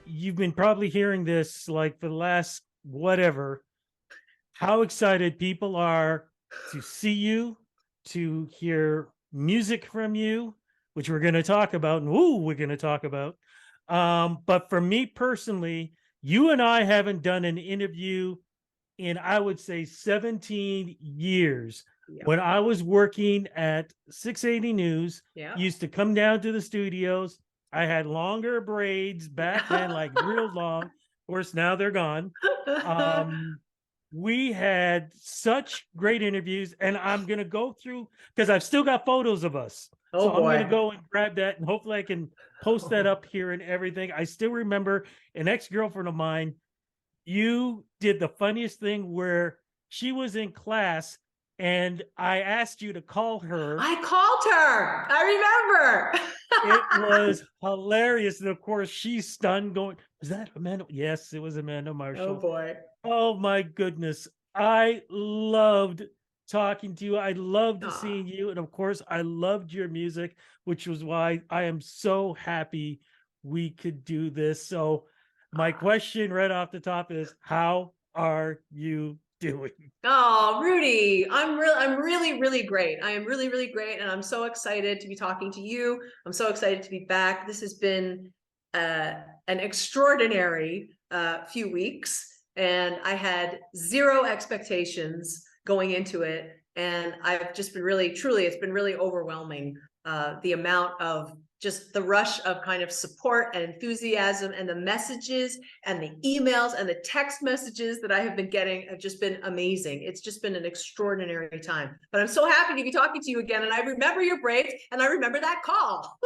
you've been probably hearing this like for the last whatever, how excited people are to see you, to hear music from you, which we're going to talk about. And ooh, we're going to talk about. But for me personally, you and I haven't done an interview in, I would say, 17 years. Yep. When I was working at 680 News, Yeah. used to come down to the studios. I had longer braids back then, like real long. Of course, now they're gone. Um, we had such great interviews, and I'm going to go through because I've still got photos of us. So Oh I'm going to boy. go and grab that, and hopefully I can post that up here and everything. I still remember an ex-girlfriend of mine. You did the funniest thing where she was in class and I asked you to call her. I called her. I remember. It was hilarious. And of course, she's stunned, going, "Was that Amanda?" Yes, it was Amanda Oh Marshall. boy. Oh my goodness. I loved talking to you. I loved Aw. seeing you. And of course, I loved your music, which was why I am so happy we could do this. So, my question right off the top is, how are you doing? Oh, Rudy, I'm really great. I am really great, and I'm so excited to be talking to you. I'm so excited to be back. This has been an extraordinary few weeks, and I had zero expectations going into it, and I've just been really, truly, it's been really overwhelming. The amount of just the rush of kind of support and enthusiasm and the messages and the emails and the text messages that I have been getting have just been amazing. It's just been an extraordinary time. But I'm so happy to be talking to you again. And I remember your breaks and I remember that call.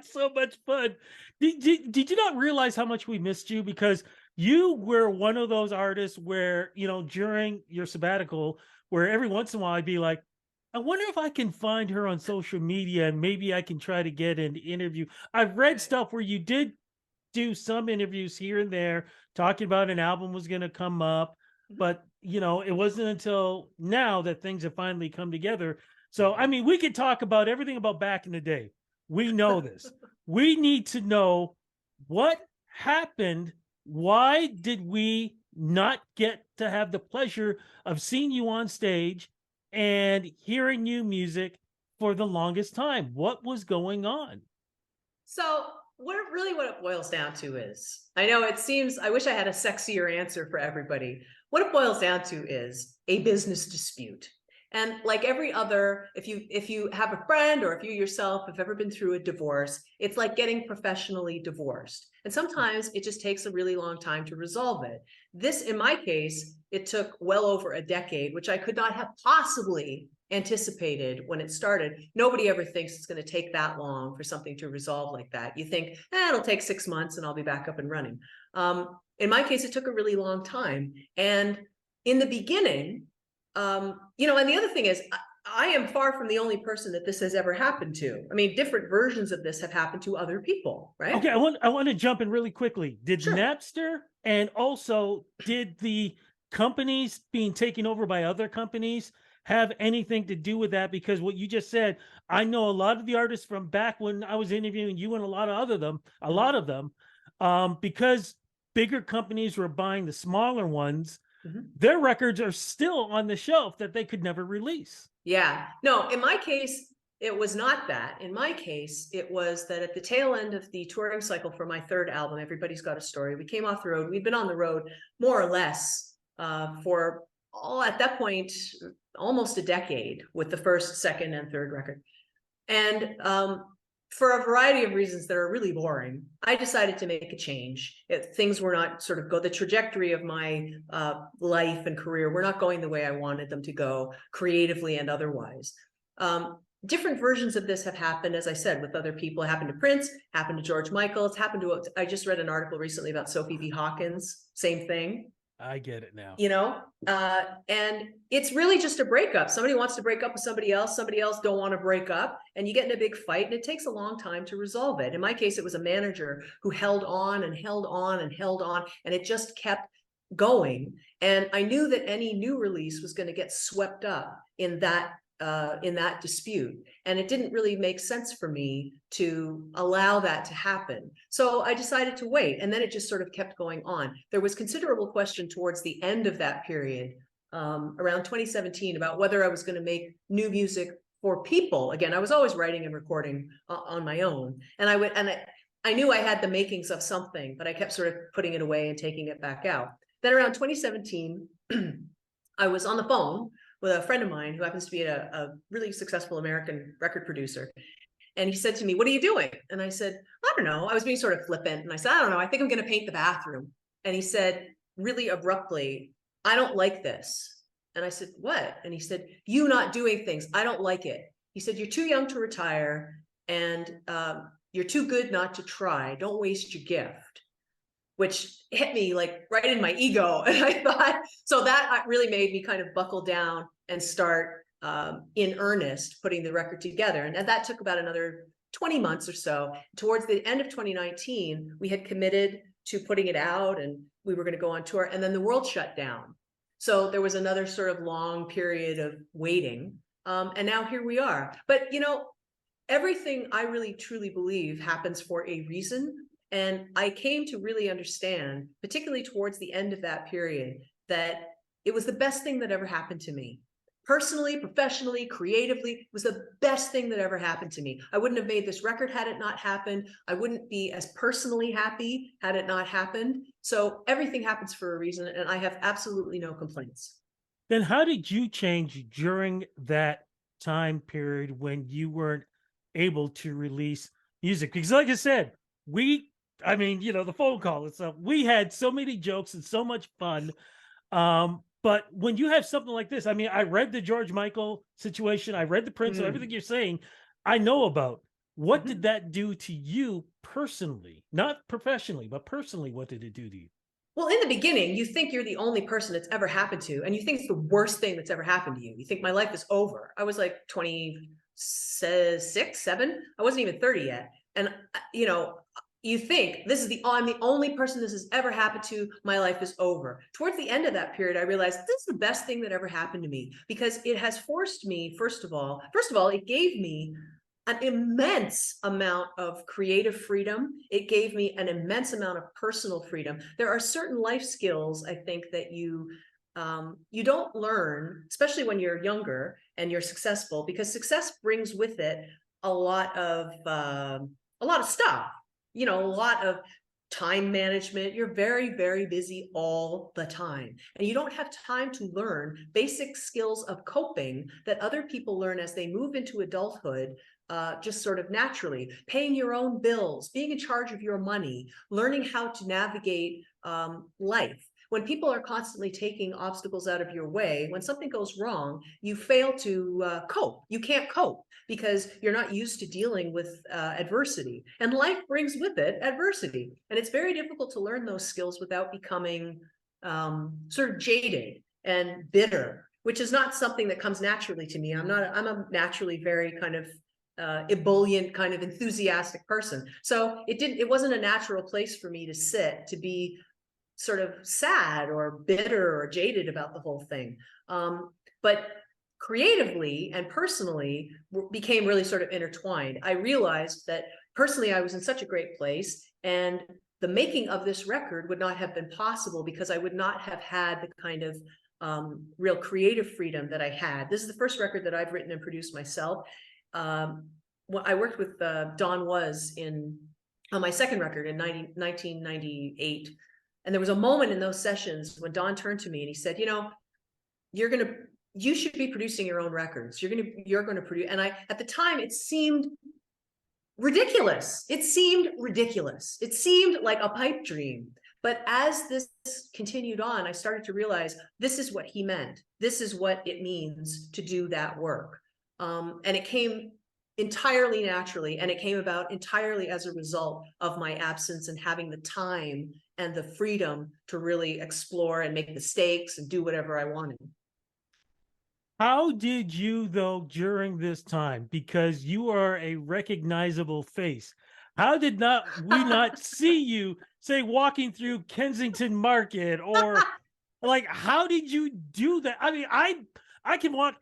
So much fun. Did you not realize how much we missed you? Because you were one of those artists where, during your sabbatical, where every once in a while I'd be like, I wonder if I can find her on social media and maybe I can try to get an interview. I've read stuff where you did do some interviews here and there talking about an album was going to come up, but it wasn't until now that things have finally come together. So I mean, we could talk about everything about back in the day. We know this. We need to know what happened. Why did we not get to have the pleasure of seeing you on stage and hearing new music for the longest time? What was going on? So what it boils down to is, I know it seems, I wish I had a sexier answer for everybody. What it boils down to is a business dispute. And like every other, if you have a friend or if you yourself have ever been through a divorce, it's like getting professionally divorced. And sometimes it just takes a really long time to resolve it. This, in my case, it took well over a decade, which I could not have possibly anticipated when it started. Nobody ever thinks it's going to take that long for something to resolve like that. You think, it'll take 6 months and I'll be back up and running. In my case, it took a really long time. And in the beginning, and the other thing is, I am far from the only person that this has ever happened to. I mean, different versions of this have happened to other people, right? Okay, I want to jump in really quickly. Did Sure. Napster and also did the companies being taken over by other companies have anything to do with that? Because what you just said, I know a lot of the artists from back when I was interviewing you and a lot of them, because bigger companies were buying the smaller ones, their records are still on the shelf that they could never release. Yeah. No, in my case, it was not that. In my case, it was that at the tail end of the touring cycle for my third album, Everybody's Got a Story, we came off the road. We'd been on the road more or less for at that point, almost a decade with the first, second, and third record. And for a variety of reasons that are really boring, I decided to make a change. Things were not sort of the trajectory of my life and career were not going the way I wanted them to go, creatively and otherwise. Different versions of this have happened, as I said, with other people. It happened to Prince, happened to George Michael. It's happened to, I just read an article recently about Sophie V. Hawkins, same thing. I get it now. And it's really just a breakup. Somebody wants to break up with somebody else don't want to break up, and you get in a big fight, and it takes a long time to resolve it. In my case, it was a manager who held on and held on and held on, and it just kept going. And I knew that any new release was going to get swept up in that in that dispute. And it didn't really make sense for me to allow that to happen. So I decided to wait. And then it just sort of kept going on. There was considerable question towards the end of that period, around 2017, about whether I was going to make new music for people. Again, I was always writing and recording on my own. And I knew I had the makings of something, but I kept sort of putting it away and taking it back out. Then around 2017, I was on the phone with a friend of mine who happens to be a really successful American record producer. And he said to me, "What are you doing?" And I said, "I don't know." I was being sort of flippant. And I said, "I don't know. I think I'm going to paint the bathroom." And he said really abruptly, "I don't like this." And I said, "What?" And he said, "You not doing things. I don't like it." He said, "You're too young to retire, and you're too good not to try. Don't waste your gift." Which hit me like right in my ego. And I thought, so that really made me kind of buckle down and start in earnest putting the record together. And that took about another 20 months or so. Towards the end of 2019, we had committed to putting it out and we were going to go on tour. And then the world shut down. So there was another sort of long period of waiting. And now here we are. But, you know, everything I really truly believe happens for a reason. And I came to really understand, particularly towards the end of that period, that it was the best thing that ever happened to me. Personally, professionally, creatively, it was the best thing that ever happened to me. I wouldn't have made this record had it not happened. I wouldn't be as personally happy had it not happened. So everything happens for a reason, and I have absolutely no complaints. Then how did you change during that time period when you weren't able to release music? Because like I said, I mean, you know, the phone call and stuff, we had so many jokes and so much fun. But when you have something like this, I mean, I read the George Michael situation, I read the Prince, so everything you're saying, I know about. What did that do to you personally? Not professionally, but personally, what did it do to you? Well, in the beginning, you think you're the only person it's ever happened to, and you think it's the worst thing that's ever happened to you. You think my life is over. I was like 26, 7. I wasn't even 30 yet. And, you know, you think I'm the only person this has ever happened to. My life is over. Towards the end of that period, I realized this is the best thing that ever happened to me because it has forced me, first of all, it gave me an immense amount of creative freedom. It gave me an immense amount of personal freedom. There are certain life skills, I think, that you don't learn, especially when you're younger and you're successful, because success brings with it a lot of stuff. You know, a lot of time management. You're very, very busy all the time. And you don't have time to learn basic skills of coping that other people learn as they move into adulthood, just sort of naturally. Paying your own bills, being in charge of your money, learning how to navigate life. When people are constantly taking obstacles out of your way, when something goes wrong, you fail to cope. You can't cope because you're not used to dealing with adversity. And life brings with it adversity. And it's very difficult to learn those skills without becoming sort of jaded and bitter, which is not something that comes naturally to me. I'm a naturally very kind of ebullient, kind of enthusiastic person. So it wasn't a natural place for me to sit, to be sort of sad or bitter or jaded about the whole thing. But creatively and personally became really sort of intertwined. I realized that personally I was in such a great place, and the making of this record would not have been possible because I would not have had the kind of real creative freedom that I had. This is the first record that I've written and produced myself. I worked with Don Was on my second record in 1998. And there was a moment in those sessions when Don turned to me and he said, "You know, you should be producing your own records. You're going to produce." And at the time, it seemed ridiculous. It seemed like a pipe dream. But as this continued on, I started to realize this is what he meant. This is what it means to do that work. And it came entirely naturally, and it came about entirely as a result of my absence and having the time and the freedom to really explore and make mistakes and do whatever I wanted. How did you, though, during this time, because you are a recognizable face, how did not we not see you, say, walking through Kensington Market, or like, how did you do that? I mean, I can walk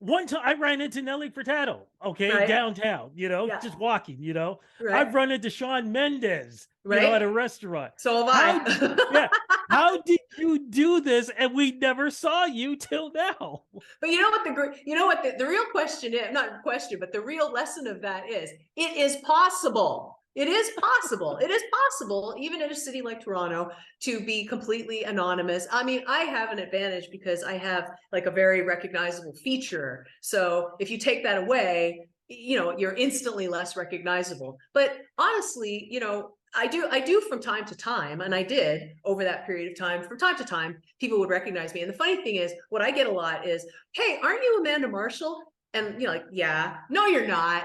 one time I ran into Nelly Furtado, okay, Right. downtown, Yeah. just walking, Right. I've run into Shawn Mendes, at Right. a restaurant. So have How, I. yeah, how did you do this? And we never saw you till now. But you know what the real question is, not question, but the real lesson of that is, it is possible. It is possible. It is possible, even in a city like Toronto, to be completely anonymous. I mean, I have an advantage because I have like a very recognizable feature. So if you take that away, you're instantly less recognizable. But honestly, I do from time to time, and I did over that period of time. From time to time, people would recognize me. And the funny thing is, what I get a lot is, "Hey, aren't you Amanda Marshall?" And like, yeah, no, you're not.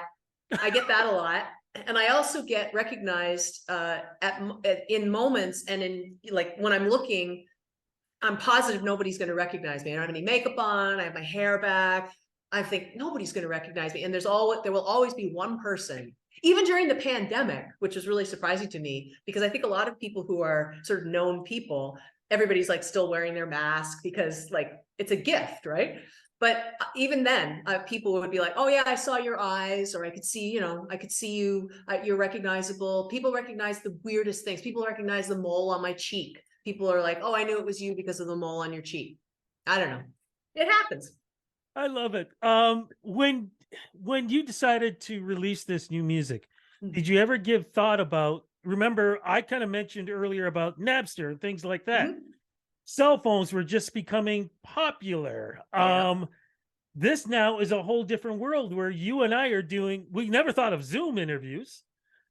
I get that a lot. And I also get recognized in moments, and in like when I'm looking, I'm positive nobody's going to recognize me. I don't have any makeup on. I have my hair back. I think nobody's going to recognize me. And there will always be one person, even during the pandemic, which was really surprising to me, because I think a lot of people who are sort of known people, everybody's like still wearing their mask because like it's a gift, right? But even then, people would be like, "Oh yeah, I saw your eyes," or "I could see, I could see you. You're recognizable." People recognize the weirdest things. People recognize the mole on my cheek. People are like, "Oh, I knew it was you because of the mole on your cheek." I don't know. It happens. I love it. When you decided to release this new music, did you ever give thought about, remember I kind of mentioned earlier about Napster and things like that. Mm-hmm. Cell phones were just becoming popular. Yeah. This now is a whole different world where you and I are doing, we never thought of Zoom interviews.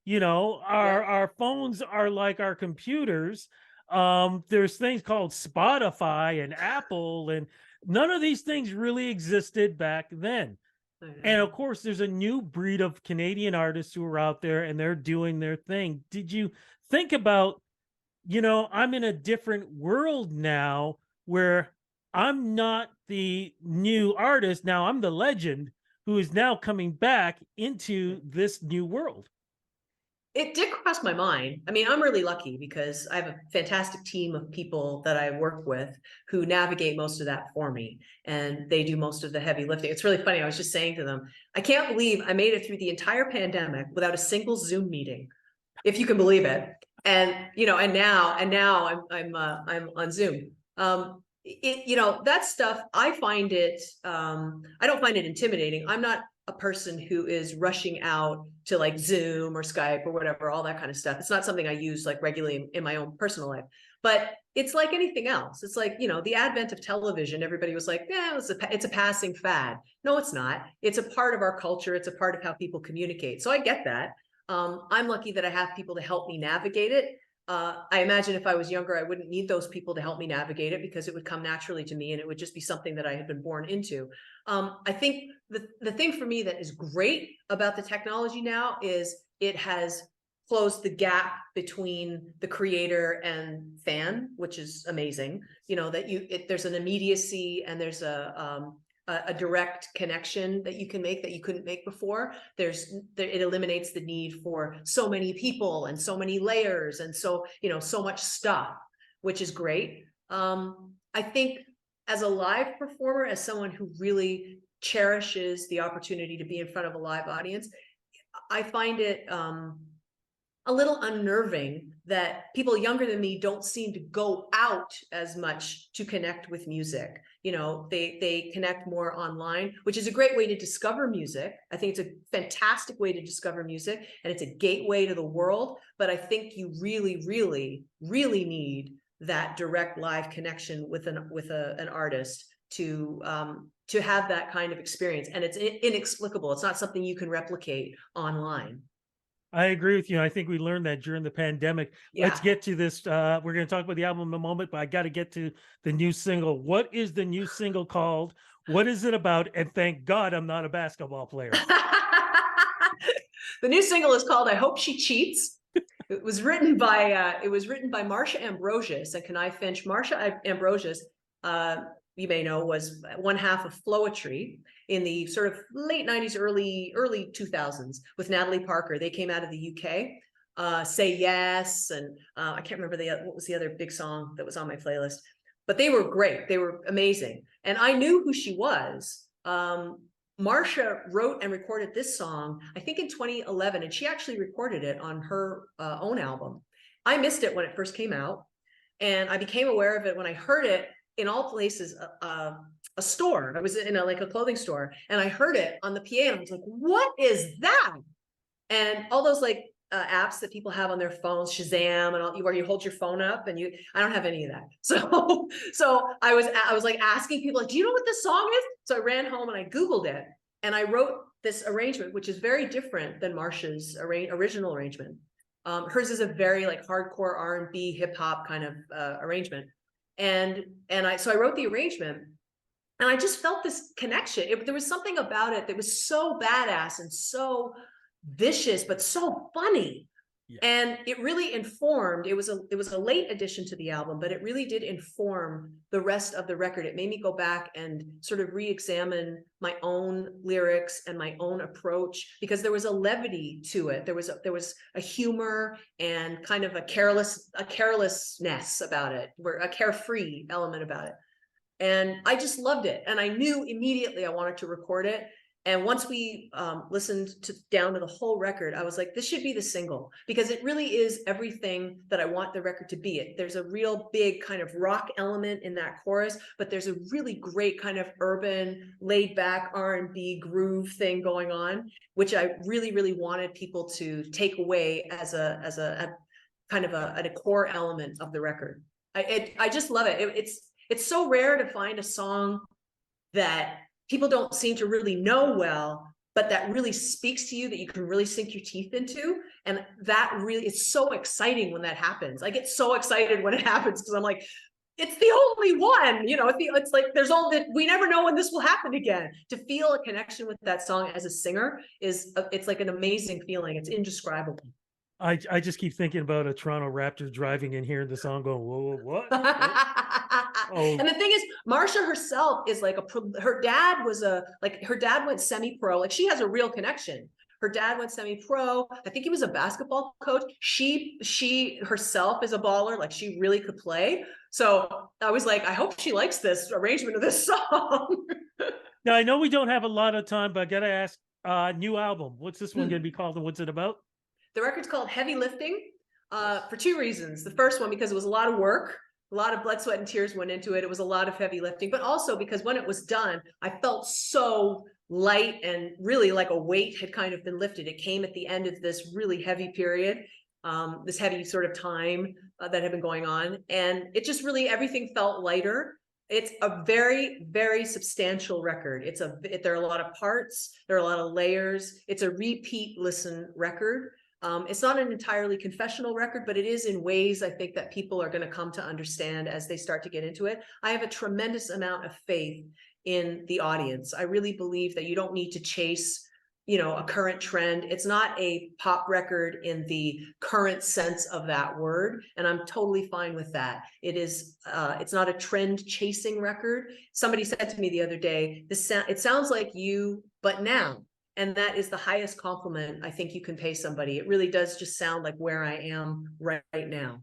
Yeah. Our phones are like our computers. There's things called Spotify and Apple, and none of these things really existed back then. I And know. of course, there's a new breed of Canadian artists who are out there and they're doing their thing. Did you think about, I'm in a different world now where I'm not the new artist. Now I'm the legend who is now coming back into this new world. It did cross my mind. I mean, I'm really lucky because I have a fantastic team of people that I work with who navigate most of that for me, and they do most of the heavy lifting. It's really funny. I was just saying to them, I can't believe I made it through the entire pandemic without a single Zoom meeting, if you can believe it. And and now I'm on Zoom. That stuff, I don't find it intimidating. I'm not a person who is rushing out to like Zoom or Skype or whatever, all that kind of stuff. It's not something I use like regularly in my own personal life. But it's like anything else. It's like, the advent of television, everybody was like, yeah, it's a passing fad. No, it's not. It's a part of our culture. It's a part of how people communicate. So I get that. I'm lucky that I have people to help me navigate it. I imagine if I was younger, I wouldn't need those people to help me navigate it because it would come naturally to me and it would just be something that I had been born into. I think the thing for me that is great about the technology now is it has closed the gap between the creator and fan, which is amazing. There's an immediacy and there's a direct connection that you can make that you couldn't make before. It eliminates the need for so many people and so many layers and so much stuff, which is great. I think as a live performer, as someone who really cherishes the opportunity to be in front of a live audience, I find it a little unnerving that people younger than me don't seem to go out as much to connect with music. They connect more online, which is a great way to discover music. I think it's a fantastic way to discover music, and it's a gateway to the world. But I think you really, really, really need that direct live connection with an artist to have that kind of experience. And it's inexplicable. It's not something you can replicate online. I agree with you. I think we learned that during the pandemic. Let's Yeah. get to this. We're going to talk about the album in a moment, but I got to get to the new single. What is the new single called? What is it about? And thank God I'm not a basketball player. The new single is called "I Hope She Cheats." It was written by Marsha Ambrosius and Kenai Finch. Marsha Ambrosius, you may know, was one half of Floetry in the sort of late 90s, early 2000s with Natalie Parker. They came out of the UK. Say Yes, and I can't remember what was the other big song that was on my playlist, but they were great. They were amazing. And I knew who she was Marsha wrote and recorded this song, I think in 2011, and she actually recorded it on her own album. I missed it when it first came out, and I became aware of it when I heard it in all places. A store. I was in like a clothing store, and I heard it on the PA, and I was like, "What is that?" And all those like apps that people have on their phones, Shazam, and all, where you hold your phone up, and I don't have any of that. So I was like asking people, like, "Do you know what this song is?" So I ran home and I Googled it, and I wrote this arrangement, which is very different than Marsha's original arrangement. Hers is a very like hardcore R&B hip hop kind of arrangement, and so I wrote the arrangement. And I just felt this connection. There was something about it that was so badass and so vicious, but so funny. Yeah. And it really informed. It was a late addition to the album, but it really did inform the rest of the record. It made me go back and sort of re-examine my own lyrics and my own approach, because there was a levity to it. There was a humor and kind of a carelessness about it, a carefree element about it. And I just loved it. And I knew immediately I wanted to record it. And once we listened down to the whole record, I was like, this should be the single, because it really is everything that I want the record to be. There's a real big kind of rock element in that chorus, but there's a really great kind of urban, laid back R&B groove thing going on, which I really, really wanted people to take away as a kind of a core element of the record. I just love it. It's so rare to find a song that people don't seem to really know well, but that really speaks to you, that you can really sink your teeth into. And that really, it's so exciting when that happens. I get so excited when it happens, because I'm like, it's the only one, you know, it's like, there's all that, we never know when this will happen again. To feel a connection with that song as a singer it's like an amazing feeling. It's indescribable. I just keep thinking about a Toronto Raptors driving in, hearing the song, going, whoa, what? Oh. And the thing is, Marsha herself is like her dad went semi-pro. Like, she has a real connection. Her dad went semi-pro. I think he was a basketball coach. She herself is a baller. Like, she really could play. So I was like, I hope she likes this arrangement of this song. Now, I know we don't have a lot of time, but I got to ask, new album. What's this one going to be called, and what's it about? The record's called Heavy Lifting for two reasons. The first one, because it was a lot of work. A lot of blood, sweat, and tears went into it. It was a lot of heavy lifting, but also because when it was done, I felt so light, and really like a weight had kind of been lifted. It came at the end of this really heavy period, this heavy sort of time that had been going on. And it just really, everything felt lighter. It's a very, very substantial record. There are a lot of parts. There are a lot of layers. It's a repeat listen record. It's not an entirely confessional record, but it is in ways I think that people are going to come to understand as they start to get into it. I have a tremendous amount of faith in the audience. I really believe that you don't need to chase, you know, a current trend. It's not a pop record in the current sense of that word, and I'm totally fine with that. It's not a trend chasing record. Somebody said to me the other day, it sounds like you, but now. And that is the highest compliment I think you can pay somebody. It really does just sound like where I am right now.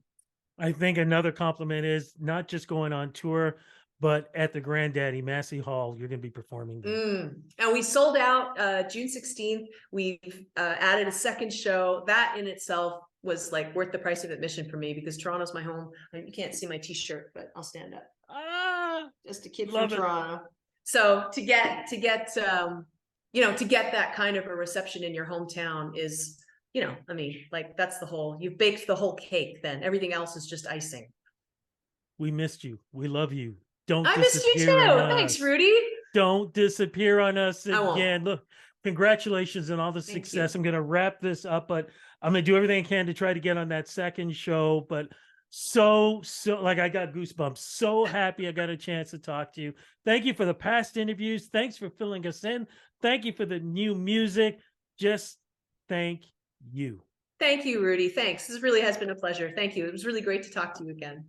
I think another compliment is not just going on tour, but at the Granddaddy Massey Hall, you're going to be performing there. And we sold out June 16th. We've added a second show. That in itself was like worth the price of admission for me, because Toronto's my home. You can't see my t-shirt, but I'll stand up. Just a kid from Toronto. So to get you know, to get that kind of a reception in your hometown is, you know, I mean, like, that's you've baked the whole cake, then everything else is just icing. We missed you. We love you. I missed you too. Thanks, Rudy. Don't disappear on us again. Look, congratulations on all the success. I'm going to wrap this up, but I'm going to do everything I can to try to get on that second show. But so like, I got goosebumps. So happy I got a chance to talk to you. Thank you for the past interviews. Thanks for filling us in. Thank you for the new music. Just thank you. Thank you, Rudy. Thanks. This really has been a pleasure. Thank you. It was really great to talk to you again.